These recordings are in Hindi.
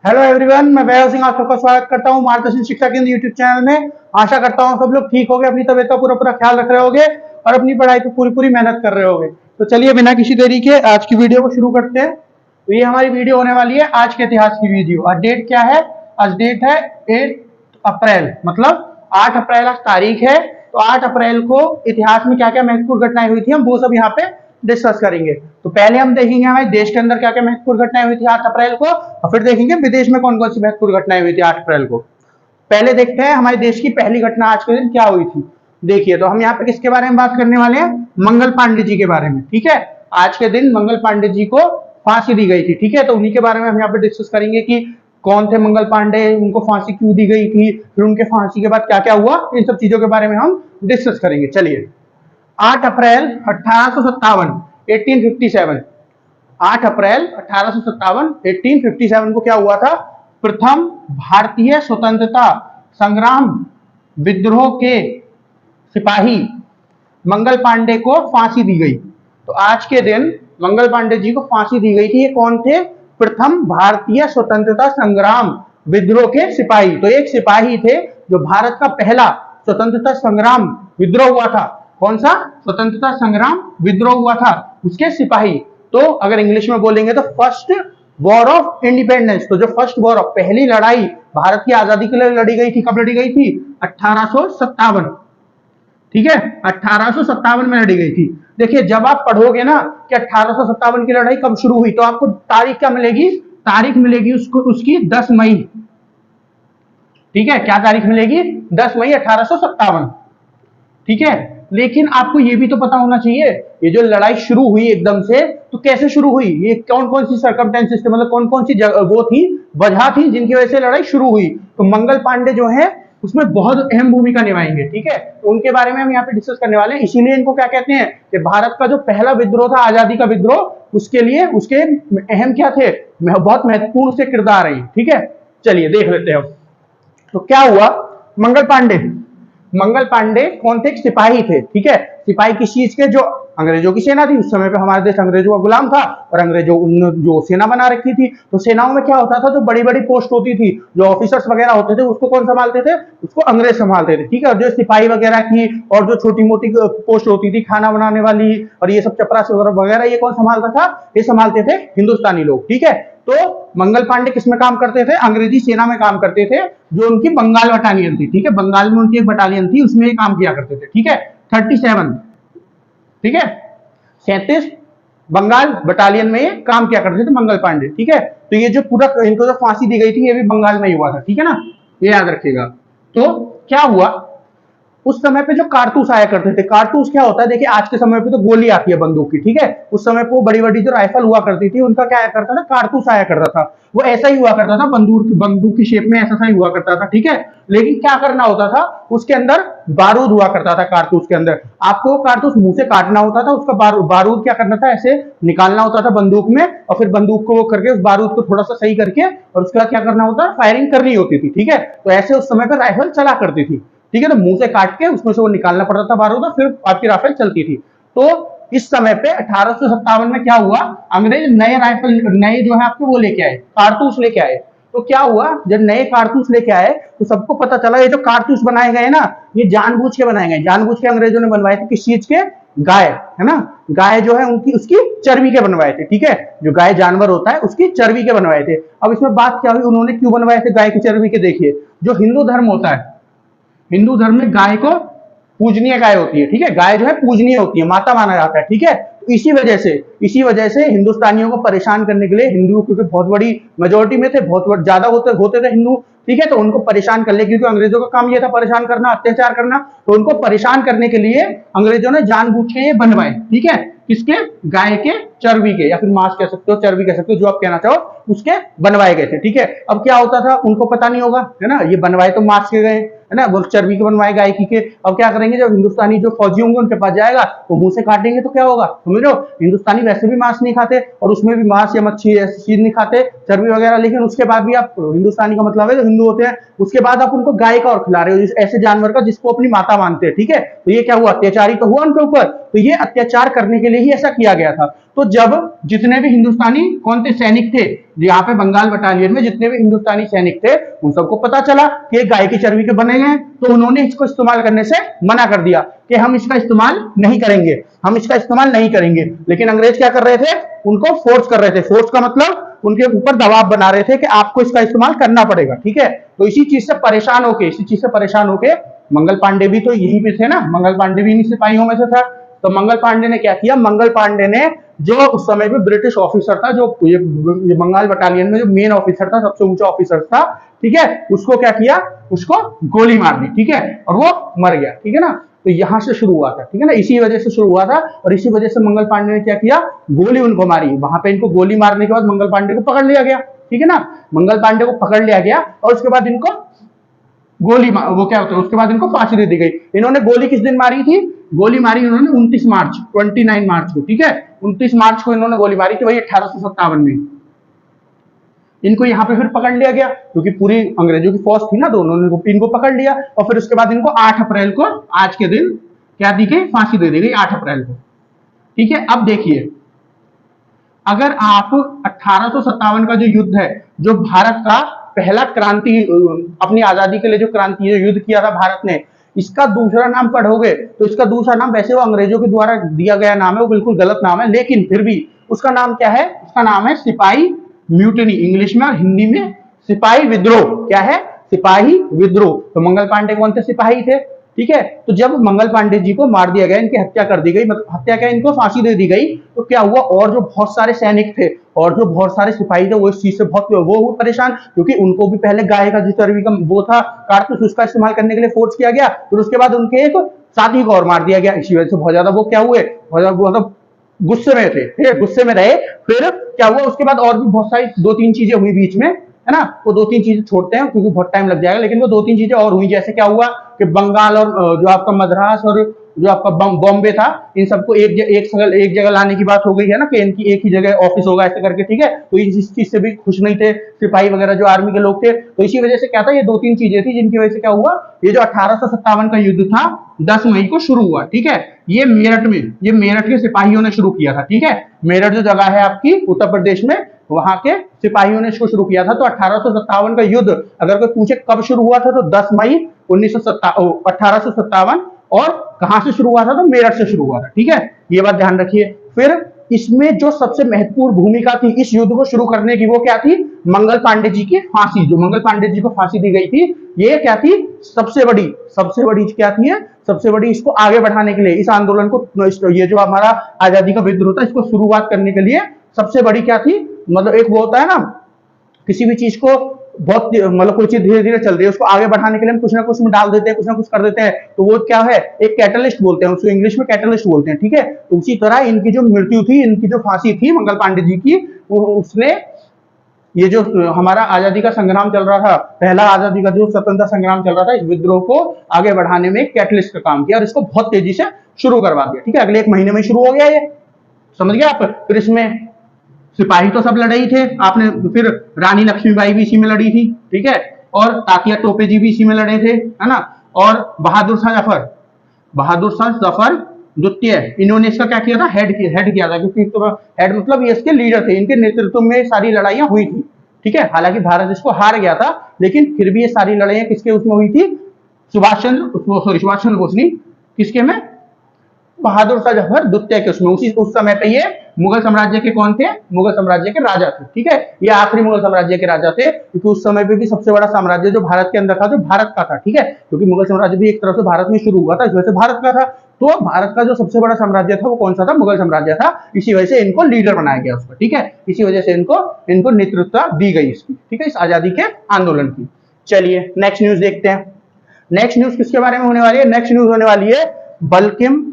हेलो एवरीवन, मैं वैभव सिंह आप सबका स्वागत करता हूं मार्गदर्शन शिक्षा केंद्र यूट्यूब चैनल में। आशा करता हूं सब लोग ठीक होंगे, अपनी तबीयत का पूरा पूरा ख्याल रख रहे होंगे और अपनी पढ़ाई पे पूरी पूरी मेहनत कर रहे होंगे। तो चलिए बिना किसी देरी के आज की वीडियो को शुरू करते हैं। तो ये हमारी वीडियो होने वाली है आज के इतिहास की वीडियो। आज डेट क्या है? आज डेट है 8 अप्रैल, मतलब 8 अप्रैल आज तारीख है। तो 8 अप्रैल को इतिहास में क्या क्या महत्वपूर्ण घटनाएं हुई थी हम वो सब यहाँ पे डिस्कस करेंगे। तो पहले हम देखेंगे हमारे देश के अंदर क्या क्या महत्वपूर्ण घटनाएं हुई थी 8 अप्रैल को, और फिर देखेंगे विदेश में कौन कौन सी महत्वपूर्ण घटनाएं हुई थी 8 अप्रैल को। पहले देखते हैं हमारे देश की पहली घटना आज के दिन क्या हुई थी। देखिए, तो हम यहाँ पे किसके बारे में बात करने वाले हैं? मंगल पांडे जी के बारे में। ठीक है, आज के दिन मंगल पांडे जी को फांसी दी गई थी। ठीक है, तो उन्हीं के बारे में हम यहाँ पे डिस्कस करेंगे कि कौन थे मंगल पांडे, उनको फांसी क्यों दी गई थी, फिर उनके फांसी के बाद क्या क्या हुआ, इन सब चीजों के बारे में हम डिस्कस करेंगे। चलिए, 8 अप्रैल 1857 1857 8 अप्रैल 1857 1857 को क्या हुआ था? प्रथम भारतीय स्वतंत्रता संग्राम विद्रोह के सिपाही मंगल पांडे को फांसी दी गई। तो आज के दिन मंगल पांडे जी को फांसी दी गई थी। ये कौन थे? प्रथम भारतीय स्वतंत्रता संग्राम विद्रोह के सिपाही। तो एक सिपाही थे जो भारत का पहला स्वतंत्रता संग्राम विद्रोह हुआ था। कौन सा? स्वतंत्रता संग्राम विद्रोह हुआ था, उसके सिपाही। तो अगर इंग्लिश में बोलेंगे तो फर्स्ट वॉर ऑफ इंडिपेंडेंस। तो जो फर्स्ट वॉर ऑफ पहली लड़ाई भारत की आजादी के लिए लड़ी गई थी, कब लड़ी गई थी? 1857। ठीक है, 1857 में लड़ी गई थी। देखिए, जब आप पढ़ोगे ना कि 1857 की लड़ाई कब शुरू हुई, तो आपको तारीख क्या मिलेगी? तारीख मिलेगी उसको उसकी 10 मई। ठीक है, क्या तारीख मिलेगी? 10 मई 1857। ठीक है, लेकिन आपको ये भी तो पता होना चाहिए ये जो लड़ाई शुरू हुई एकदम से, तो कैसे शुरू हुई, ये कौन कौन सी सर्कमस्टेंसेस थे, मतलब कौन कौन सी वो थी, वजह थी जिनकी वजह से लड़ाई शुरू हुई। तो मंगल पांडे जो है उसमें बहुत अहम भूमिका निभाएंगे। ठीक है, तो उनके बारे में हम यहाँ पे डिस्कस करने वाले हैं। इसीलिए इनको क्या कहते हैं कि भारत का जो पहला विद्रोह था, आजादी का विद्रोह, उसके लिए उसके अहम क्या थे, बहुत महत्वपूर्ण से किरदार है। ठीक है, चलिए देख लेते हैं। तो क्या हुआ? मंगल पांडे कौन थे? एक सिपाही थे। ठीक है, सिपाही किस चीज के? जो अंग्रेजों की सेना थी। उस समय पे हमारा देश अंग्रेजों का गुलाम था और अंग्रेजों जो सेना बना रखी थी। तो सेनाओं में क्या होता था, जो बड़ी बड़ी पोस्ट होती थी, जो ऑफिसर्स वगैरह होते थे, उसको कौन संभालते थे? उसको अंग्रेज संभालते थे। ठीक है, और जो सिपाही वगैरह की और जो छोटी मोटी पोस्ट होती थी, खाना बनाने वाली और ये सब चपरासी वगैरह, ये कौन संभालता था? ये संभालते थे हिंदुस्तानी लोग। ठीक है, तो मंगल पांडे किस में काम करते थे? अंग्रेजी सेना में काम करते थे, जो उनकी बंगाल बटालियन थी। ठीक है, बंगाल में उनकी एक बटालियन थी, उसमें काम किया करते थे। ठीक है, 37, ठीक है, 37 बंगाल बटालियन में ये काम किया करते थे मंगल पांडे। ठीक है, तो ये जो पूरा इनको जो फांसी दी गई थी ये भी बंगाल में ही हुआ था। ठीक है ना, ये याद रखिएगा। तो क्या हुआ, उस समय पे जो कारतूस आया करते थे, कारतूस क्या होता है? देखिए, आज के समय पे तो गोली आती है बंदूक की। ठीक है, उस समय पे वो बड़ी बड़ी जो राइफल हुआ करती थी, उनका क्या आया करता था? कारतूस आया करता था। वो ऐसा ही हुआ करता था, बंदूक की शेप में ऐसा सा ही हुआ करता था। ठीक है, लेकिन क्या करना होता था, उसके अंदर बारूद हुआ करता था। कारतूस के अंदर आपको कारतूस मुंह से काटना होता था, उसका बारूद क्या करना था, ऐसे निकालना होता था बंदूक में, और फिर बंदूक को वो करके उस बारूद को थोड़ा सा सही करके और उसके बाद क्या करना होता है, फायरिंग करनी होती थी। ठीक है, तो ऐसे उस समय पर राइफल चला करती थी। ठीक है, तो मुंह से काट के उसमें से वो निकालना पड़ता था बारूद, और फिर आपकी राइफल चलती थी। तो इस समय पे 1857 में क्या हुआ, अंग्रेज नए राइफल, नए जो है आपके वो लेके आए, कारतूस लेके आए। तो क्या हुआ, जब नए कारतूस लेके आए तो सबको पता चला ये जो कारतूस बनाए गए ना, ये जानबूझ के बनाए गए, जानबूझ के अंग्रेजों ने बनवाए थे। किस चीज के? गाय, है ना, गाय जो है उनकी उसकी चर्बी के बनवाए थे। ठीक है, जो गाय जानवर होता है उसकी चर्बी के बनवाए थे। अब इसमें बात क्या हुई, उन्होंने क्यों बनवाए थे गाय की चर्बी के? देखिए, जो हिंदू धर्म होता है, हिंदू धर्म में गाय को पूजनीय गाय होती है। ठीक है, गाय जो है पूजनीय होती है, माता माना जाता है। ठीक है, तो इसी वजह से हिंदुस्तानियों को परेशान करने के लिए, हिंदुओं क्योंकि बहुत बड़ी मेजोरिटी में थे, बहुत ज्यादा होते थे हिंदू। ठीक है, तो उनको परेशान कर ले, क्योंकि अंग्रेजों का काम ये था परेशान करना, अत्याचार करना। तो उनको परेशान करने के लिए अंग्रेजों ने जानबूझ के ये बनवाए। ठीक है, किसके? गाय के चर्बी के, या फिर मांस कह सकते हो, चर्बी कह सकते हो, जो आप कहना चाहो, उसके बनवाए गए थे। ठीक है, अब क्या होता था, उनको पता नहीं होगा, है ना, ये बनवाए तो मांस के गए, है ना, वो चर्बी के बनवाए गाय की के। अब क्या करेंगे, जब हिंदुस्तानी जो फौजी होंगे उनके पास जाएगा तो मुंह से काटेंगे, तो क्या होगा, समझ लो, हिंदुस्तानी वैसे भी मांस नहीं खाते और उसमें भी मांस या मच्छी ऐसी चीज नहीं खाते, चर्बी वगैरह, लेकिन उसके बाद भी आप, हिंदुस्तानी का मतलब है जो हिंदू होते हैं, उसके बाद आप उनको गाय का और खिला रहे हो, ऐसे जानवर का जिसको अपनी माता मानते हैं। ठीक है, तो ये क्या हुआ, अत्याचारी तो हुआ उनके ऊपर। तो ये अत्याचार करने के लिए ही ऐसा किया गया था। तो जब जितने भी हिंदुस्तानी कौन थे सैनिक थे यहाँ पे बंगाल बटालियन में, जितने भी हिंदुस्तानी सैनिक थे उन सबको पता चला कि ये गाय की चर्बी के बने हैं, तो उन्होंने इसको इस्तेमाल करने से मना कर दिया कि हम इसका इस्तेमाल नहीं करेंगे, हम इसका इस्तेमाल नहीं करेंगे। लेकिन अंग्रेज क्या कर रहे थे, उनको फोर्स कर रहे थे। फोर्स का मतलब उनके ऊपर दबाव बना रहे थे कि आपको इसका इस्तेमाल करना पड़ेगा, ठीक है। तो इसी चीज से परेशान होके मंगल पांडे भी तो यहीं पे थे ना, मंगल पांडे भी इन्हीं सिपाहियों में से था। तो मंगल पांडे ने क्या किया, मंगल पांडे ने जो उस समय पे ब्रिटिश ऑफिसर था, जो ये बंगाल बटालियन में जो मेन ऑफिसर था, सबसे ऊंचा ऑफिसर था, ठीक है, उसको क्या किया, उसको गोली मार दी, ठीक है, और वो मर गया, ठीक है ना। तो यहां से शुरू हुआ था, ठीक है ना, इसी वजह से शुरू हुआ था। और इसी वजह से मंगल पांडे ने क्या किया, गोली उनको मारी। वहां पे इनको गोली मारने के बाद मंगल पांडे को पकड़ लिया गया, ठीक है ना, मंगल पांडे को पकड़ लिया गया और उसके बाद इनको वो क्या होता है, उसके बाद इनको फांसी दे दी गई। इन्होंने गोली किस दिन मारी थी, गोली मारी इन्होंने 29 मार्च को, ठीक है, 29 मार्च को इन्होंने गोली मारी थी, वही 1857 में। इनको यहाँ पे फिर पकड़ लिया गया क्योंकि पूरी अंग्रेजों की फौज थी ना, तो उन्होंने इनको पकड़ लिया और फिर उसके बाद इनको 8 अप्रैल को, आज के दिन क्या दी गई, फांसी दे दी गई 8 अप्रैल को, ठीक है। अब देखिए, अगर आप 1857 का जो युद्ध है, जो भारत का पहला क्रांति, अपनी आजादी के लिए जो क्रांति युद्ध किया था भारत ने, इसका दूसरा नाम पढ़ोगे तो इसका दूसरा नाम, वैसे वो अंग्रेजों के द्वारा दिया गया नाम है, वो बिल्कुल गलत नाम है, लेकिन फिर भी उसका नाम क्या है, उसका नाम है सिपाही म्यूटिनी, इंग्लिश में और हिंदी में सिपाही विद्रोह। क्या है, सिपाही विद्रोह। तो मंगल पांडे कौन थे, सिपाही थे, ठीक है। तो जब मंगल पांडे जी को मार दिया गया, इनकी हत्या कर दी गई, मतलब हत्या क्या, इनको फांसी दे दी गई, तो क्या हुआ, और जो बहुत सारे सैनिक थे और जो बहुत सारे सिपाही थे वो इस चीज से बहुत वो हुए परेशान, क्योंकि उनको भी पहले गाय का जो चर्बी का वो था कारतूस, उसका इस्तेमाल करने के लिए फोर्स किया गया, फिर उसके बाद उनके एक साथी को और मार दिया गया। इसी वजह से बहुत ज्यादा वो क्या हुए, मतलब गुस्से में थे, ठीक है, गुस्से में रहे। फिर क्या हुआ, उसके बाद और भी बहुत सारी 2-3 चीजें हुई बीच में, है ना, वो 2-3 चीजें छोड़ते हैं क्योंकि बहुत टाइम लग जाएगा, लेकिन वो 2-3 चीजें और हुई। जैसे क्या हुआ कि बंगाल और जो आपका मद्रास और जो आपका बॉम्बे था, इन सबको एक जगह लाने की बात हो गई है ना, कि इनकी एक ही जगह ऑफिस होगा ऐसे करके, ठीक है। तो इस चीज से भी खुश नहीं थे सिपाही वगैरह, जो आर्मी के लोग थे। तो इसी वजह से क्या था, ये 2-3 चीजें थी जिनकी वजह से क्या हुआ, ये जो 1857 का युद्ध था 10 मई को शुरू हुआ, ठीक है। ये मेरठ के सिपाहियों ने शुरू किया था, ठीक है। मेरठ जो जगह है आपकी उत्तर प्रदेश में, वहां के सिपाहियों ने इसको शुरू किया था। तो 1857 का युद्ध अगर कोई पूछे कब शुरू हुआ था, तो 10 मई 1857, और कहां से शुरू हुआ था, तो मेरठ से शुरू हुआ था, ठीक है, ये बात ध्यान रखिए। फिर इसमें जो सबसे महत्वपूर्ण भूमिका थी इस युद्ध को शुरू करने की, वो क्या थी, मंगल पांडे जी की फांसी। जो मंगल पांडे जी को फांसी दी गई थी, ये क्या थी, सबसे बड़ी क्या थी, सबसे बड़ी इसको आगे बढ़ाने के लिए, इस आंदोलन को, ये जो हमारा आजादी का विद्रोह था, इसको शुरुआत करने के लिए सबसे बड़ी क्या थी, मतलब एक वो होता है ना, किसी भी चीज को बहुत, मतलब कोई चीज धीरे धीरे चल रही है, उसको आगे बढ़ाने के लिए हम कुछ ना कुछ में डाल देते हैं, कुछ ना कुछ कर देते हैं, तो वो क्या है, एक कैटलिस्ट बोलते हैं उसको, इंग्लिश में कैटलिस्ट बोलते हैं, ठीक है। तो उसी तरह इनकी जो मृत्यु थी, इनकी जो फांसी थी मंगल पांडे जी की, उसने ये जो हमारा आजादी का संग्राम चल रहा था, पहला आजादी का जो स्वतंत्रता संग्राम चल रहा था, इस विद्रोह को आगे बढ़ाने में कैटलिस्ट का काम किया और इसको बहुत तेजी से शुरू करवा दिया, ठीक है। अगले 1 महीने में शुरू हो गया ये, समझ गया आप। फिर इसमें सिपाही तो सब लड़े ही थे आपने, फिर रानी लक्ष्मीबाई भी इसी में लड़ी थी, ठीक है, और तात्या टोपे जी भी इसी में लड़े थे, है ना, और बहादुर शाह जफर द्वितीय, इन्होंने इसका क्या किया था, हेड किया था, क्योंकि तो हेड मतलब ये इसके लीडर थे, इनके नेतृत्व में सारी लड़ाइयां हुई थी, ठीक है। हालांकि भारत इसको हार गया था, लेकिन फिर भी ये सारी लड़ाइयां किसके उसमें हुई थी, सुभाष चंद्र बोस नहीं, किसके में, बहादुर शाह जफर द्वितीय के उसमें। उस समय पे ये मुगल साम्राज्य के कौन थे, मुगल साम्राज्य के राजा थे, ठीक है। ये आखिरी मुगल साम्राज्य के राजा थे, क्योंकि उस समय पे भी सबसे बड़ा साम्राज्य जो भारत के अंदर था, जो भारत का था, ठीक है, क्योंकि मुगल साम्राज्य भी एक तरफ से भारत में शुरू हुआ था, इस वजह से भारत का था। तो भारत का जो सबसे बड़ा साम्राज्य था वो कौन सा था, मुगल साम्राज्य था। इसी वजह से इनको लीडर बनाया गया उसका, ठीक है, इसी वजह से इनको नेतृत्व दी गई इसकी, ठीक है, इस आजादी के आंदोलन की। चलिए नेक्स्ट न्यूज देखते हैं। नेक्स्ट न्यूज किसके बारे में होने वाली है, नेक्स्ट न्यूज होने वाली है बल्किम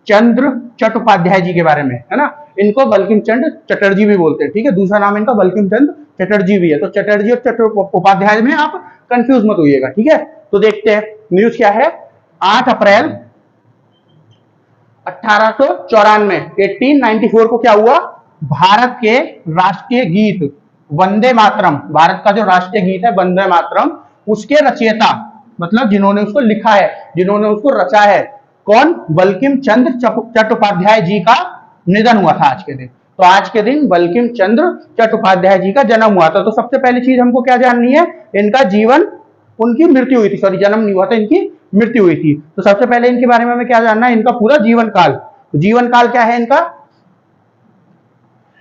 चंद्र चट्टोपाध्याय जी के बारे में, है ना। इनको बल्किम चंद्र चटर्जी भी बोलते हैं, ठीक है, दूसरा नाम इनका बल्किम चंद्र चटर्जी भी है। तो चटर्जी और चट्टोपाध्याय में आप कंफ्यूज मत होइएगा, ठीक है। तो देखते हैं न्यूज क्या है। 8 अप्रैल 1894 1894 को क्या हुआ, भारत के राष्ट्रीय गीत वंदे मातरम, भारत का जो राष्ट्रीय गीत है वंदे मातरम, उसके रचयिता, मतलब जिन्होंने उसको लिखा है, जिन्होंने उसको रचा है, कौन, बल्किम चंद्र चट्टोपाध्याय जी का निधन हुआ था आज के दिन। तो आज के दिन बंकिम चंद्र चट्टोपाध्याय जी का जन्म हुआ था। तो सबसे पहली चीज हमको क्या जाननी है, इनका जीवन, उनकी मृत्यु हुई थी, सॉरी जन्म नहीं हुआ था, इनकी मृत्यु हुई थी। तो सबसे पहले इनके बारे में हमें क्या जानना है, इनका पूरा जीवन काल। तो जीवन काल क्या है इनका,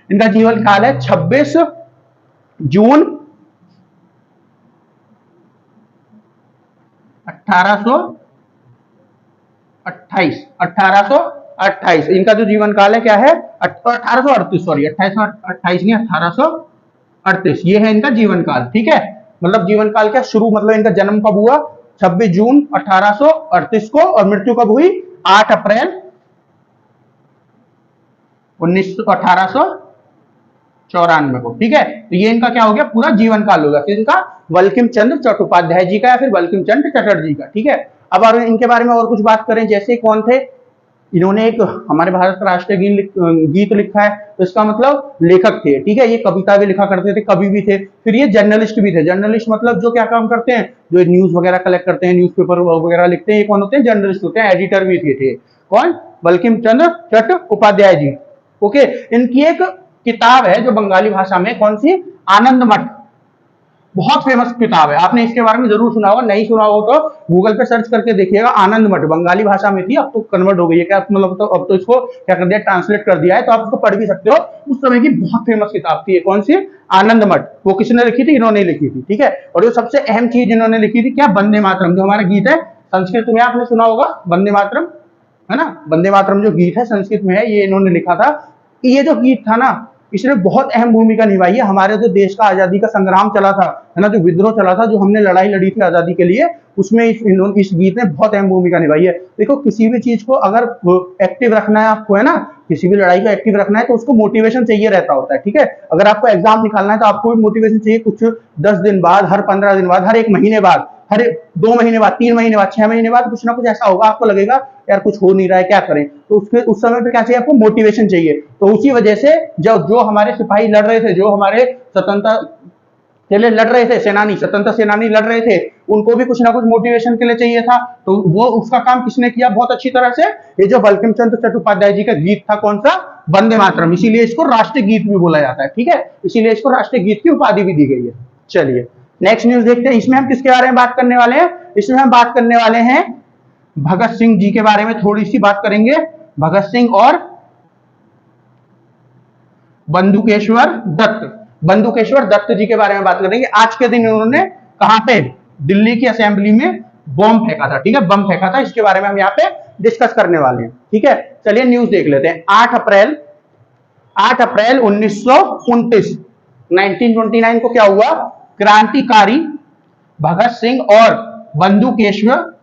इनका जीवन काल है 26 जून 1828 इनका जो जीवन काल है क्या है, 1838, सॉरी 2828 नहीं 1838, ये है इनका जीवन काल। ठीक है, मतलब जीवन काल क्या शुरू, मतलब इनका जन्म कब हुआ 26 जून 1838 को, और मृत्यु कब हुई 8 अप्रैल 1894 को। ठीक है, तो ये इनका क्या हो गया, पूरा जीवन काल होगा। फिर इनका बंकिम चंद्र चट्टोपाध्याय जी का या फिर बंकिम चंद्र चटर्जी का। ठीक है, अब और इनके बारे में और कुछ बात करें, जैसे कौन थे, इन्होंने एक हमारे भारत का राष्ट्रीय गीत लिखा है, तो इसका मतलब लेखक थे। ठीक है, ये कविता भी लिखा करते थे, कवि भी थे, फिर ये जर्नलिस्ट भी थे। जर्नलिस्ट मतलब जो क्या काम करते हैं, जो न्यूज वगैरह कलेक्ट करते हैं, न्यूज़पेपर वगैरह लिखते हैं, ये कौन होते हैं, जर्नलिस्ट होते हैं। एडिटर भी थे कौन, बंकिम चंद्र चट्टोपाध्याय जी। ओके, इनकी एक किताब है जो बंगाली भाषा में, कौन सी, आनंद मठ, बहुत फेमस किताब है, आपने इसके बारे में जरूर सुना होगा, नहीं सुना हो तो गूगल पे सर्च करके देखिएगा। आनंद मठ बंगाली भाषा में थी, अब तो कन्वर्ट हो गई है क्या, मतलब तो अब तो इसको क्या कर दिया, ट्रांसलेट कर दिया है, तो आप इसको पढ़ भी सकते हो। उस समय की बहुत फेमस किताब थी, कौन सी, आनंद मठ। वो किसने लिखी थी, इन्होंने लिखी थी। ठीक है, और जो सबसे अहम चीज इन्होंने लिखी थी क्या, वंदे मातरम, जो हमारा गीत है संस्कृत में, आपने सुना होगा वंदे मातरम, है ना, वंदे मातरम जो गीत है संस्कृत में है, ये इन्होंने लिखा था। ये जो गीत था ना, इसने बहुत अहम भूमिका निभाई है। हमारे जो देश का आजादी का संग्राम चला था, है ना, जो विद्रोह चला था, जो हमने लड़ाई लड़ी थी आजादी के लिए, उसमें इस गीत ने बहुत अहम भूमिका निभाई है। देखो, किसी भी चीज को अगर एक्टिव रखना है आपको, है ना, किसी भी लड़ाई को एक्टिव रखना है तो उसको मोटिवेशन चाहिए रहता होता है। ठीक है, अगर आपको एग्जाम निकालना है तो आपको भी मोटिवेशन चाहिए, कुछ 10 दिन बाद, हर 15 दिन बाद, हर 1 महीने बाद, हर 2 महीने बाद, 3 महीने बाद, 6 महीने बाद कुछ ना कुछ ऐसा होगा, आपको लगेगा यार कुछ हो नहीं रहा है, क्या करें, तो उसके उस समय पे क्या चाहिए आपको, मोटिवेशन चाहिए। तो उसी वजह से जो हमारे सिपाही लड़ रहे थे, जो हमारे स्वतंत्रता के लिए लड़ रहे थे, सेनानी, स्वतंत्र सेनानी लड़ रहे थे, उनको भी कुछ ना कुछ मोटिवेशन के लिए चाहिए था। तो वो उसका काम किसने किया बहुत अच्छी तरह से, ये जो बंकिम चंद्र चट्टोपाध्याय जी का गीत था, कौन सा, वंदे मातरम, इसीलिए इसको राष्ट्रीय गीत भी बोला जाता है। ठीक है, इसीलिए इसको राष्ट्रीय गीत की उपाधि भी दी गई है। चलिए नेक्स्ट न्यूज देखते हैं, इसमें हम किसके बारे में बात करने वाले हैं, इसमें हम बात करने वाले हैं भगत सिंह जी के बारे में, थोड़ी सी बात करेंगे, भगत सिंह और बंदुकेश्वर दत्त, बंदुकेश्वर दत्त जी के बारे में बात करेंगे। आज के दिन उन्होंने कहां पे, दिल्ली की असेंबली में बॉम्ब फेंका था। ठीक है, बम फेंका था, इसके बारे में हम यहाँ पे डिस्कस करने वाले हैं। ठीक है, चलिए न्यूज देख लेते हैं। 8 अप्रैल 1929 1929 को क्या हुआ, क्रांतिकारी भगत सिंह और बंदुकेश्वर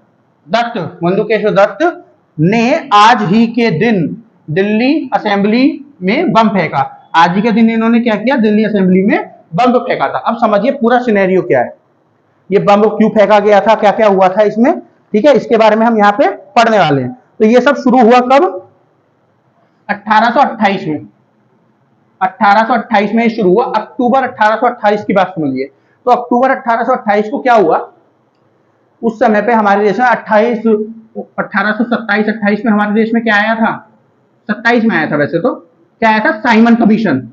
दत्त ने आज ही के दिन दिल्ली असेंबली में बम फेंका। आज ही के दिन इन्होंने क्या किया, दिल्ली असेंबली में बम फेंका था। अब समझिए पूरा सिनेरियो क्या है, ये बम क्यों फेंका गया था, क्या क्या हुआ था इसमें। ठीक है, इसके बारे में हम यहाँ पे पढ़ने वाले हैं। तो ये सब शुरू हुआ कब, 1828 में, 1828 में शुरू हुआ। अक्टूबर 1828 की बात समझिए। तो अक्टूबर 1828 को क्या हुआ, उस समय पे हमारे देश में 1827-28 में हमारे देश में क्या आया था, 27 में आया था वैसे तो, क्या आया था, साइमन कमीशन।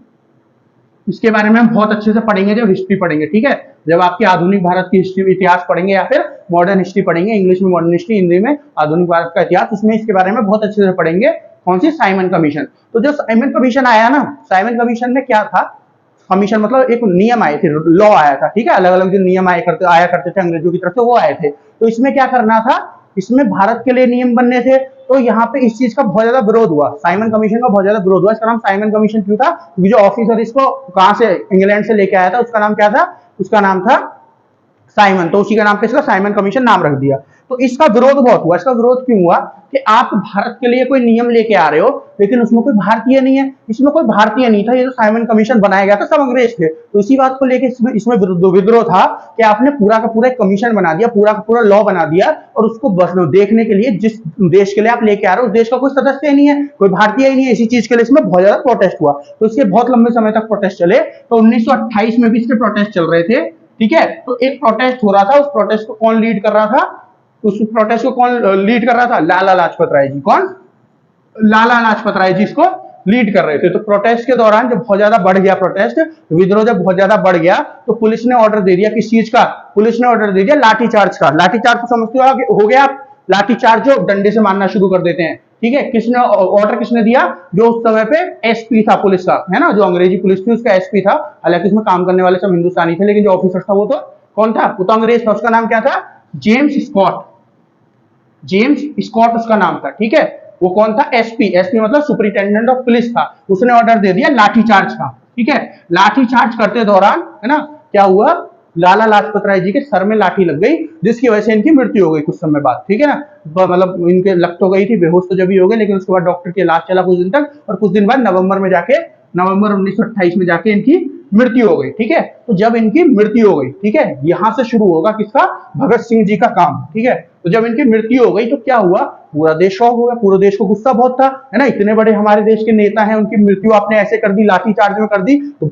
इसके बारे में हम बहुत अच्छे से पढ़ेंगे जब हिस्ट्री पढ़ेंगे। ठीक है, जब आपकी आधुनिक भारत की हिस्ट्री, इतिहास पढ़ेंगे या फिर मॉडर्न हिस्ट्री पढ़ेंगे, इंग्लिश में मॉडर्न हिस्ट्री, हिंदी में आधुनिक भारत का इतिहास, उसमें इसके बारे में बहुत अच्छे से पढ़ेंगे। कौन सी, साइमन कमीशन। तो जो साइमन कमीशन आया ना, साइमन कमीशन में क्या था, कमीशन मतलब एक नियम आए थे, लॉ आया था। ठीक है, अलग अलग जो नियम आया करते थे अंग्रेजों की तरफ से, वो आए थे। तो इसमें क्या करना था, इसमें भारत के लिए नियम बनने थे। तो यहाँ पे इस चीज का बहुत ज्यादा विरोध हुआ, साइमन कमीशन का बहुत ज्यादा विरोध हुआ। इसका नाम साइमन कमीशन क्यों था, क्योंकि जो ऑफिसर इसको कहां से, इंग्लैंड से लेके आया था, उसका नाम क्या था, उसका नाम था साइमन। तो उसी का नाम पे इसका साइमन कमीशन नाम रख दिया। तो इसका विरोध बहुत हुआ। इसका विरोध क्यों हुआ कि आप भारत के लिए कोई नियम लेके आ रहे हो, लेकिन उसमें कोई भारतीय नहीं है, इसमें कोई भारतीय नहीं था। ये जो साइमन कमीशन बनाया गया था सब अंग्रेज थे। तो इसी बात को लेके इसमें विद्रोह था कि आपने पूरा का पूरा कमीशन बना दिया, पूरा का पूरा लॉ बना दिया, और उसको बस देखने के लिए जिस देश के लिए आप लेके आ रहे हो उस देश का कोई सदस्य नहीं है, कोई भारतीय ही नहीं है। इसी चीज के लिए इसमें बहुत ज्यादा प्रोटेस्ट हुआ। तो इसके बहुत लंबे समय तक प्रोटेस्ट चले। तो 1928 में भी इसके प्रोटेस्ट चल रहे थे। ठीक है, तो एक प्रोटेस्ट हो रहा था, उस प्रोटेस्ट को कौन लीड कर रहा था, उस प्रोटेस्ट को कौन लीड कर रहा था, लाला लाजपत राय जी। कौन, लाला लाजपत राय जी इसको लीड कर रहे थे। तो प्रोटेस्ट के दौरान जब बहुत ज्यादा बढ़ गया प्रोटेस्ट, विद्रोह जब बहुत ज्यादा बढ़ गया, तो पुलिस ने ऑर्डर दे दिया किस चीज का, पुलिस ने ऑर्डर दे दिया लाठीचार्ज का। लाठीचार्ज को समझते हो गया आप, लाठीचार्ज जो डंडे से मारना शुरू कर देते हैं, ठीक है। किसने ऑर्डर किसने दिया, जो उस समय पे एसपी था पुलिस का, है ना, जो अंग्रेजी पुलिस थी उसका एसपी था। हालांकि उसमें काम करने वाले सब हिंदुस्तानी थे, लेकिन जो ऑफिसर था वो तो कौन था, वो तो अंग्रेज था। उसका नाम क्या था, जेम्स स्कॉट, जेम्स स्कॉट उसका नाम था, ठीक है। वो कौन था, एसपी, एसपी मतलब सुपरिटेंडेंट ऑफ पुलिस था। उसने ऑर्डर दे दिया लाठीचार्ज का, ठीक है। लाठीचार्ज करते दौरान, है ना, क्या हुआ, लाला लाजपत राय जी के सर में लाठी लग गई, जिसकी वजह से इनकी मृत्यु हो गई कुछ समय बाद, ठीक है ना। मतलब इनके लग तो गई थी, बेहोश तो जब ही हो गए, लेकिन उसके बाद डॉक्टर के इलाज चला कुछ दिन तक, और कुछ दिन बाद नवंबर 1928 में जाके इनकी मृत्यु हो गई, ठीक है। तो जब इनकी मृत्यु हो गई, ठीक है, यहां से शुरू होगा किसका, भगत सिंह जी का काम, ठीक है। तो जब इनकी मृत्यु हो गई तो क्या हुआ, पूरा देश शॉक हो गया, पूरे देश को गुस्सा बहुत था, है ना, इतने बड़े हमारे देश के नेता हैं, उनकी मृत्यु आपने ऐसे कर दी, लाठीचार्ज में कर दी, तो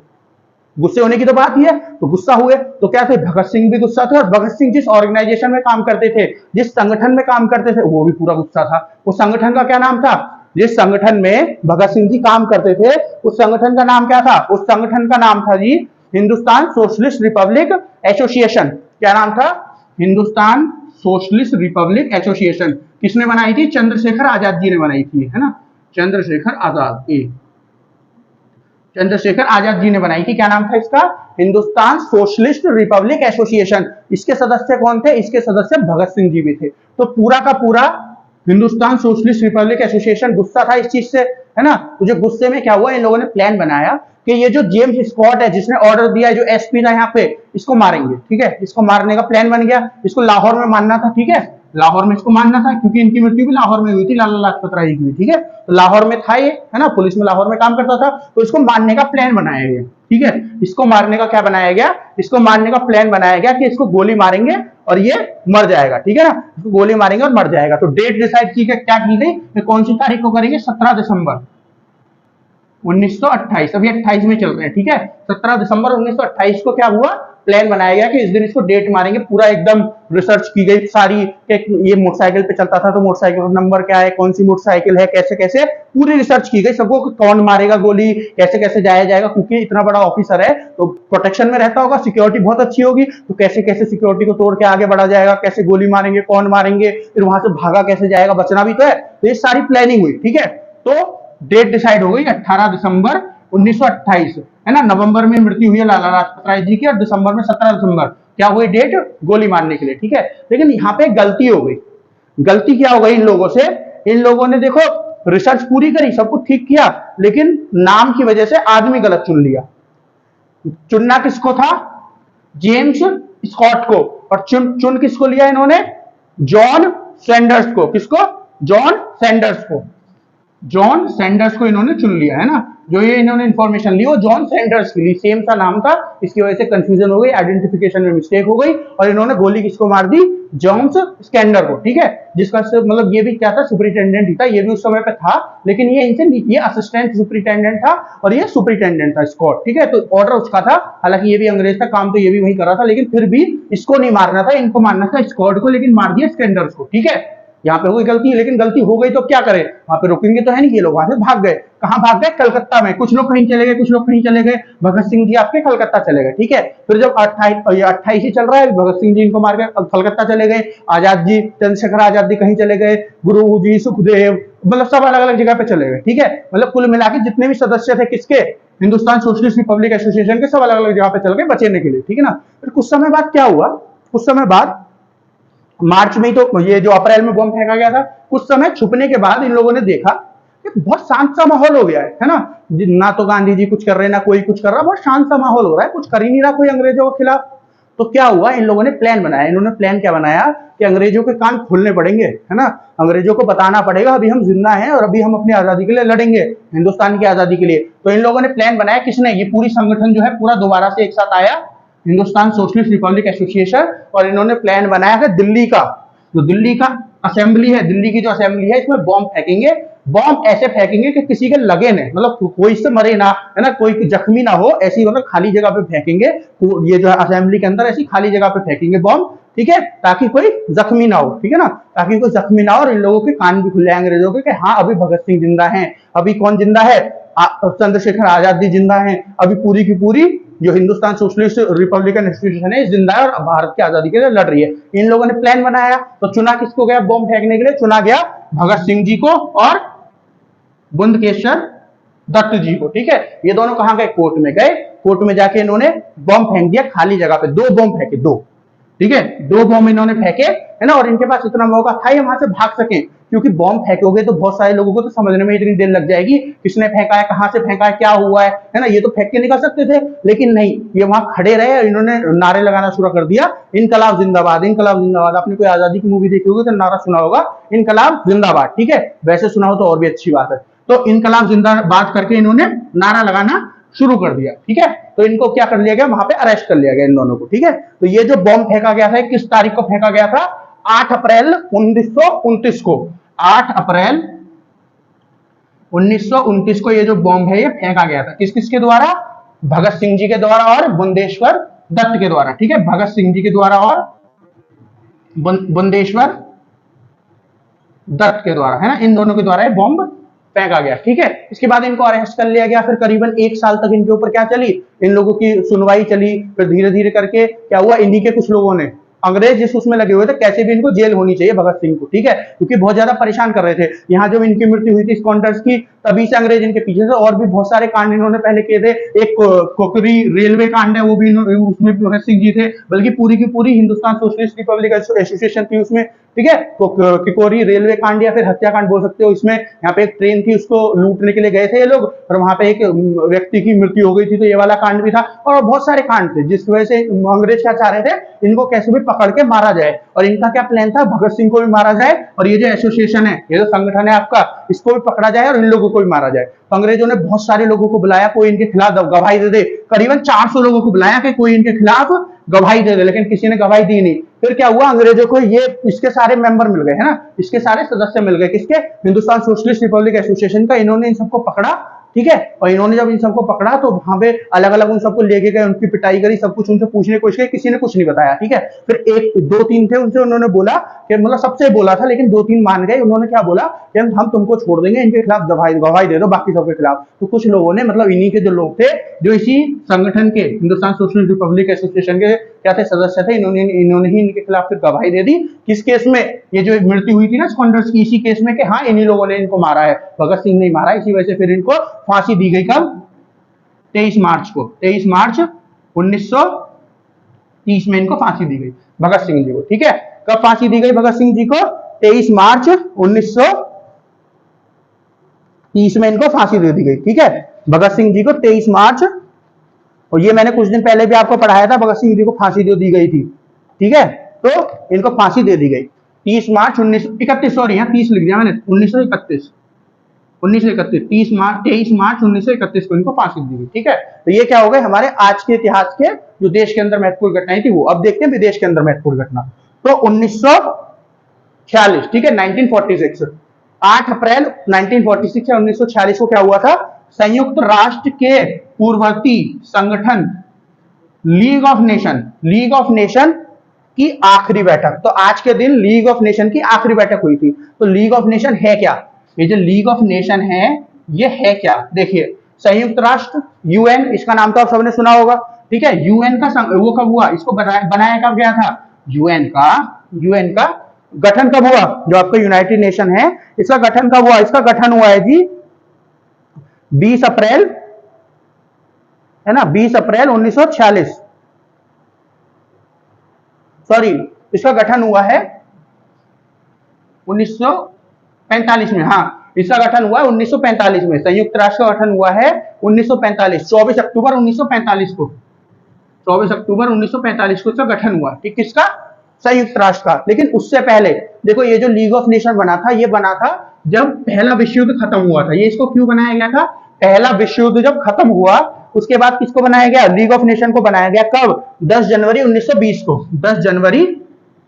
गुस्से होने की तो बात ही है। तो गुस्सा हुए तो क्या थे, भगत सिंह भी गुस्सा थे, और भगत सिंह जिस ऑर्गेनाइजेशन में काम करते थे, जिस संगठन में काम करते थे, वो भी पूरा गुस्सा था। उस संगठन का क्या नाम था, जिस संगठन में भगत सिंह जी काम करते थे, उस संगठन का नाम क्या था, उस संगठन का नाम था जी हिंदुस्तान सोशलिस्ट रिपब्लिक एसोसिएशन। क्या नाम था, हिंदुस्तान सोशलिस्ट रिपब्लिक एसोसिएशन। किसने बनाई थी, चंद्रशेखर आजाद जी ने बनाई थी, है ना, चंद्रशेखर आजाद, चंद्रशेखर आजाद जी ने बनाई थी। क्या नाम था इसका, हिंदुस्तान सोशलिस्ट रिपब्लिक एसोसिएशन। इसके सदस्य कौन थे, इसके सदस्य भगत सिंह जी भी थे। तो पूरा का पूरा हिंदुस्तान सोशलिस्ट रिपब्लिक एसोसिएशन गुस्सा था इस चीज से, है ना। तो जो गुस्से में क्या हुआ, इन लोगों ने प्लान बनाया कि ये जो जेम्स स्कॉट है, जिसने ऑर्डर दिया, जो एसपी था यहाँ पे, इसको मारेंगे, ठीक है। इसको मारने का प्लान बन गया, इसको लाहौर में मारना था, ठीक है, लाहौर में इसको मारना था, क्योंकि इनकी मृत्यु भी लाहौर में हुई थी, लाला लाजपत राय की, ठीक है। तो लाहौर में था ये, है ना, पुलिस में लाहौर में काम करता था, तो इसको मारने का प्लान बनाया गया, ठीक है। इसको मारने का क्या बनाया गया, इसको मारने का प्लान बनाया गया कि इसको गोली मारेंगे और ये मर जाएगा, ठीक है ना, इसको गोली मारेंगे और मर जाएगा। तो डेट डिसाइड की क्या की गई, कौन सी तारीख को करेंगे, 17 दिसंबर 1928, अभी 28 में चल रहे हैं, ठीक है। 17 दिसंबर 1928 को क्या हुआ, प्लान बनाया गया कि इस दिन इसको डेट मारेंगे। पूरा एकदम रिसर्च की गई सारी, ये मोटरसाइकिल पे चलता था तो मोटरसाइकिल का नंबर क्या है, कौन सी मोटरसाइकिल है, कैसे कैसे पूरी रिसर्च की गई, सबको कौन मारेगा गोली, कैसे कैसे जाया जाएगा, क्योंकि इतना बड़ा ऑफिसर है तो प्रोटेक्शन में रहता होगा, सिक्योरिटी बहुत अच्छी होगी, तो कैसे कैसे सिक्योरिटी को तोड़ के आगे बढ़ा जाएगा, कैसे गोली मारेंगे, कौन मारेंगे, फिर वहां से भागा कैसे जाएगा, बचना भी तो है। तो ये सारी प्लानिंग हुई, ठीक है। तो डेट डिसाइड हो गई 18 दिसंबर 1928, है ना। नवंबर में मृत्यु हुई है लाला लाजपत राय जी की, और दिसंबर में 17 दिसंबर क्या हुई डेट, गोली मारने के लिए, ठीक है। लेकिन यहाँ पे गलती हो गई। गलती क्या हो गई इन लोगों से, इन लोगों ने देखो रिसर्च पूरी करी, सब कुछ ठीक किया, लेकिन नाम की वजह से आदमी गलत चुन लिया। चुनना किसको था, जेम्स स्कॉट को, और चुन किसको लिया इन्होंने, जॉन सैंडर्स को। किसको, जॉन सैंडर्स को, जॉन सैंडर्स को इन्होंने चुन लिया, है ना। जो ये इन्होंने इंफॉर्मेशन ली वो जॉन सैंडर्स की ली, सेम सा नाम था, इसकी वजह से कंफ्यूजन हो गई, आइडेंटिफिकेशन में मिस्टेक हो गई, और इन्होंने गोली किसको मार दी, जॉन स्कैंडर को, ठीक है। जिसका मतलब ये भी क्या था, सुपरिटेंडेंट ही था, ये भी उस समय पे था, लेकिन ये इनसे ये असिस्टेंट सुपरिटेंडेंट था और ये सुपरिटेंडेंट था स्कॉट, ठीक है। तो ऑर्डर उसका था, हालांकि ये भी अंग्रेज था, काम तो ये भी वही कर रहा था, लेकिन फिर भी इसको नहीं मारना था, इनको मारना था स्कॉट को, लेकिन मार दिया स्कैंडर्स को, ठीक है। यहाँ पे हो गई गलती, लेकिन गलती हो गई तो क्या करें, वहां पे रुकेंगे तो है नहीं, ये लोग वहां से भाग गए। कहां भाग गए, कलकत्ता में। कुछ लोग कहीं चले गए, कुछ लोग कहीं चले गए, भगत सिंह जी आपके कलकत्ता चले गए, ठीक है। फिर जब 28 ही चल रहा है, भगत सिंह जी इनको मार के कलकत्ता चले गए, आजाद जी, चंद्रशेखर आजाद जी कहीं चले गए, गुरु जी, सुखदेव, मतलब सब अलग अलग जगह पे चले गए, ठीक है। मतलब कुल मिला के जितने भी सदस्य थे किसके, हिंदुस्तान सोशलिस्ट रिपब्लिक एसोसिएशन के, सब अलग अलग जगह पे चल गए बचने के लिए, ठीक है ना। फिर कुछ समय बाद क्या हुआ, कुछ समय बाद मार्च में ही तो ये जो अप्रैल में बम फेंका गया था, कुछ समय छुपने के बाद इन लोगों ने देखा कि बहुत शांत सा माहौल हो गया है ना। ना तो गांधी जी कुछ कर रहे हैं, ना कोई कुछ कर रहा, बहुत शांत सा माहौल हो रहा है, कुछ कर ही नहीं रहा कोई अंग्रेजों के खिलाफ। तो क्या हुआ, इन लोगों ने प्लान बनाया। इन्होंने प्लान क्या बनाया कि अंग्रेजों के कान खोलने पड़ेंगे, है ना, अंग्रेजों को बताना पड़ेगा अभी हम जिंदा हैं और अभी हम अपनी आजादी के लिए लड़ेंगे, हिंदुस्तान की आजादी के लिए। तो इन लोगों ने प्लान बनाया, किसने, ये पूरी संगठन जो है पूरा दोबारा से एक साथ आया, हिंदुस्तान सोशलिस्ट रिपब्लिक एसोसिएशन, और इन्होंने प्लान बनाया है दिल्ली का, जो दिल्ली का असेंबली है, दिल्ली की जो असेंबली है, इसमें बॉम्ब फेंकेंगे। बॉम्ब ऐसे फेंकेंगे कि किसी के लगे नहीं, मतलब कोई इससे मरे ना, है ना, कोई जख्मी ना हो, ऐसी मतलब खाली जगह पे फेंकेंगे। ये जो है असेंबली के अंदर ऐसी खाली जगह पे फेंकेंगे बॉम्ब, ठीक है, ताकि कोई जख्मी ना हो, ठीक है ना, ताकि कोई जख्मी ना हो, और इन लोगों के कान भी खुले अंग्रेजों के कि हाँ अभी भगत सिंह जिंदा हैं। अभी कौन जिंदा है, चंद्रशेखर आजाद जी जिंदा हैं, अभी पूरी की पूरी जो हिंदुस्तान सोशलिस्ट रिपब्लिकन इंस्टीट्यूशन है जिंदा है और भारत की आजादी के लिए लड़ रही है। इन लोगों ने प्लान बनाया, तो चुना किसको गया बॉम्ब फेंकने के लिए? चुना गया भगत सिंह जी को और बुंदकेश्वर दत्त जी को। ठीक है, ये दोनों कहां गए? कोर्ट में गए। कोर्ट में जाके इन्होंने बॉम्ब फेंक दिया खाली जगह पे, 2 बॉम्ब फेंके, 2। ठीक है, 2 बॉम्ब इन्होंने फेंके, है ना, और इनके पास इतना मौका था ये वहां से भाग सके, क्योंकि बॉम्ब फेंकोगे तो बहुत सारे लोगों को तो समझने में इतनी देर लग जाएगी, किसने फेंका है, कहां से फेंका है, क्या हुआ है ना, ये तो फेंक के निकल सकते थे, लेकिन नहीं, ये वहां खड़े रहे और इन्होंने नारे लगाना शुरू कर दिया, इनकलाब जिंदाबाद, इनकलाब जिंदाबाद। आपने कोई आजादी की मूवी देखी होगी तो नारा सुना होगा, इनकलाब जिंदाबाद। ठीक है, वैसे सुना हो तो और भी अच्छी बात है। तो इनकलाब जिंदाबाद करके इन्होंने नारा लगाना शुरू कर दिया। ठीक है, तो इनको क्या कर लिया गया? वहां पे अरेस्ट कर लिया गया इन दोनों को। ठीक है, तो ये जो बॉम्ब फेंका गया था किस तारीख को फेंका गया था? 8 अप्रैल 1929 को। 8 अप्रैल 1929 को ये जो बॉम्ब है ये फेंका गया था। किस किस के द्वारा? भगत सिंह जी के द्वारा और बुंदेश्वर दत्त के द्वारा। ठीक है, भगत सिंह जी के द्वारा और बुंदेश्वर दत्त के द्वारा, है ना, इन दोनों के द्वारा ये बॉम्ब फेंका गया। ठीक है, इसके बाद इनको अरेस्ट कर लिया गया। फिर करीबन 1 साल तक इनके ऊपर क्या चली? इन लोगों की सुनवाई चली। फिर धीरे धीरे करके क्या हुआ? इन्हीं के कुछ लोगों ने, अंग्रेज जिस उसमें लगे हुए थे, कैसे भी इनको जेल होनी चाहिए भगत सिंह को। ठीक है, क्योंकि बहुत ज्यादा परेशान कर रहे थे। यहाँ जब इनकी मृत्यु हुई थी स्कॉन्डर्स की, तभी से अंग्रेज इनके पीछे थे। और भी बहुत सारे कांड इन्होंने पहले किए थे। एक कोकरी रेलवे कांड है, वो भी उसमें भगत सिंह जी थे, बल्कि पूरी की पूरी हिंदुस्तान सोशलिस्ट रिपब्लिक एसोसिएशन थी उसमें। ठीक है, किकोरी रेलवे कांड या फिर हत्याकांड बोल सकते हो। इसमें यहाँ पे एक ट्रेन थी, उसको लूटने के लिए गए थे ये लोग, और वहां पे एक व्यक्ति की मृत्यु हो गई थी, तो ये वाला कांड भी था। और बहुत सारे कांड थे, जिसकी वजह से अंग्रेज क्या चाह रहे थे? इनको कैसे भी पकड़ के मारा जाए। और इनका क्या प्लान था? भगत सिंह को भी मारा जाए, और ये जो एसोसिएशन है, ये जो संगठन है आपका, इसको भी पकड़ा जाए और इन लोगों को भी मारा जाए। तो अंग्रेजों ने बहुत सारे लोगों को बुलाया, कोई इनके खिलाफ गवाही दे दे। करीबन 400 लोगों को बुलाया कि कोई इनके खिलाफ गवाही दे दे, लेकिन किसी ने गवाही दी नहीं। फिर क्या हुआ? अंग्रेजों को ये इसके सारे मेंबर मिल गए, है ना, इसके सारे सदस्य मिल गए। किसके? हिंदुस्तान सोशलिस्ट रिपब्लिक एसोसिएशन का। इन्होंने इन सबको पकड़ा। ठीक है, और इन्होंने जब इन सबको पकड़ा तो वहां पे अलग अलग उन सबको लेके गए, उनकी पिटाई करी, सब कुछ उनसे पूछने की कोशिश की, किसी ने कुछ नहीं बताया। ठीक है, फिर 1 2 3 थे, उनसे उन्होंने बोला कि, मतलब सबसे बोला था, लेकिन 2 3 मान गए। उन्होंने क्या बोला कि हम तुमको छोड़ देंगे, इनके खिलाफ गवाही दे दो, बाकी सबके खिलाफ। तो कुछ लोगों ने, मतलब इन्हीं के जो लोग थे, जो इसी संगठन के, हिंदुस्तान सोशलिस्ट रिपब्लिक एसोसिएशन के क्या थे, सदस्य थे, इन्होंने ही इनके खिलाफ फिर गवाही दे दी। किस केस में? ये जो मृत्यु हुई थी ना स्कॉन्डर्स की, इसी केस में कि हाँ, इन्हीं लोगों ने इनको मारा है, भगत सिंह ने मारा। इसी वजह से फिर इनको फांसी दी गई। कब? 23 मार्च को। 23 मार्च 1930 में इनको फांसी दी गई भगत सिंह जी को। ठीक है, कब फांसी दी गई भगत सिंह जी को? 23 मार्च 1930 में इनको फांसी दे दी गई। ठीक है, भगत सिंह जी को 23 मार्च, और ये मैंने कुछ दिन पहले भी आपको पढ़ाया था, भगत सिंह जी को फांसी जो दी गई थी। ठीक है, तो इनको फांसी दे दी गई 30 मार्च 1931, सॉरी यहाँ 30 लिख दिया मैंने, 1931 23 मार्च 1931 को इनको फांसी दी गई। ठीक है, तो ये क्या हो गए? हमारे आज के इतिहास के जो देश के अंदर महत्वपूर्ण घटनाएं थी वो। अब देखते हैं विदेश के अंदर महत्वपूर्ण घटना। तो 1946, ठीक है, 1946, 8 अप्रैल 1946 या 1946 को क्या हुआ था? संयुक्त राष्ट्र के पूर्ववर्ती संगठन लीग ऑफ नेशन की आखिरी बैठक। तो आज के दिन लीग ऑफ नेशन की आखिरी बैठक हुई थी। तो लीग ऑफ नेशन है क्या? ये जो लीग ऑफ नेशन है, ये है क्या? देखिए, संयुक्त राष्ट्र, यूएन, इसका नाम तो आप सबने सुना होगा। ठीक है, यूएन का वो कब हुआ? इसको बनाया कब गया था? यूएन का गठन कब हुआ? जो आपका यूनाइटेड नेशन है, इसका गठन कब हुआ? इसका गठन हुआ है जी 20 अप्रैल, है ना, 20 अप्रैल 1946, सॉरी, इसका गठन हुआ है 1945 में। हाँ, इसका गठन हुआ है 1945 में। संयुक्त राष्ट्र का गठन हुआ है 1945, 24 अक्टूबर 1945 को। 24 अक्टूबर 1945 को इसका गठन हुआ। ठीक, किसका? संयुक्त राष्ट्र का। लेकिन उससे पहले देखो, ये जो लीग ऑफ नेशन बना था, ये बना था जब पहला विश्व युद्ध खत्म हुआ था। ये इसको क्यों बनाया गया था? पहला विश्व युद्ध जब खत्म हुआ, उसके बाद किसको बनाया गया? लीग ऑफ नेशन को बनाया गया। कब? 10 जनवरी 1920 को। 10 जनवरी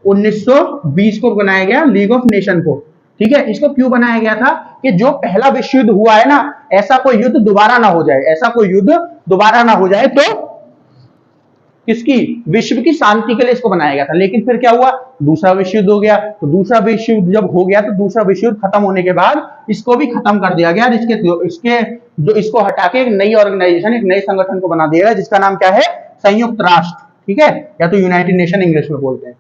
1920 को बनाया गया लीग ऑफ नेशन को। ठीक है, इसको क्यों बनाया गया था? कि जो पहला विश्व युद्ध हुआ है ना, ऐसा कोई युद्ध दोबारा ना हो जाए, ऐसा कोई युद्ध दोबारा ना हो जाए, तो किसकी, विश्व की शांति के लिए इसको बनाया गया था। लेकिन फिर क्या हुआ, दूसरा विश्व युद्ध हो गया। तो दूसरा विश्व युद्ध जब हो गया तो दूसरा विश्व युद्ध खत्म होने के बाद इसको भी खत्म कर दिया गया। इसको हटा के एक नई ऑर्गेनाइजेशन, एक नए संगठन को बना दिया गया, जिसका नाम क्या है, संयुक्त राष्ट्र, ठीक है, या तो यूनाइटेड नेशन इंग्लिश में बोलते हैं।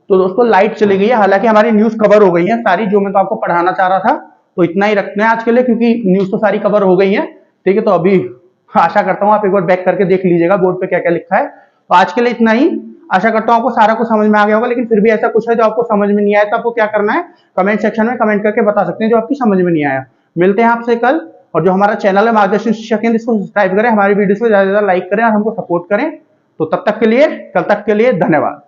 तो दोस्तों लाइट चली गई है, हालांकि हमारी न्यूज कवर हो गई है सारी, जो मैं तो आपको पढ़ाना चाह रहा था। तो इतना ही रखते हैं आज के लिए, क्योंकि न्यूज तो सारी कवर हो गई है, ठीक है। तो अभी आशा करता हूँ आप एक बार बैक करके देख लीजिएगा बोर्ड पे क्या क्या लिखा है। तो आज के लिए इतना ही, आशा करता हूँ आपको सारा कुछ समझ में आ गया होगा। लेकिन फिर भी ऐसा कुछ है जो आपको समझ में नहीं आया, तो आपको क्या करना है, कमेंट सेक्शन में कमेंट करके बता सकते हैं जो आपकी समझ में नहीं आया। मिलते हैं आपसे कल। और जो हमारा चैनल है मार्गदर्शन शिक्षा केंद्र, इसको सब्सक्राइब करें, हमारी वीडियो को ज्यादा से ज्यादा लाइक करें और हमको सपोर्ट करें। तो तब तक के लिए, कल तक के लिए धन्यवाद।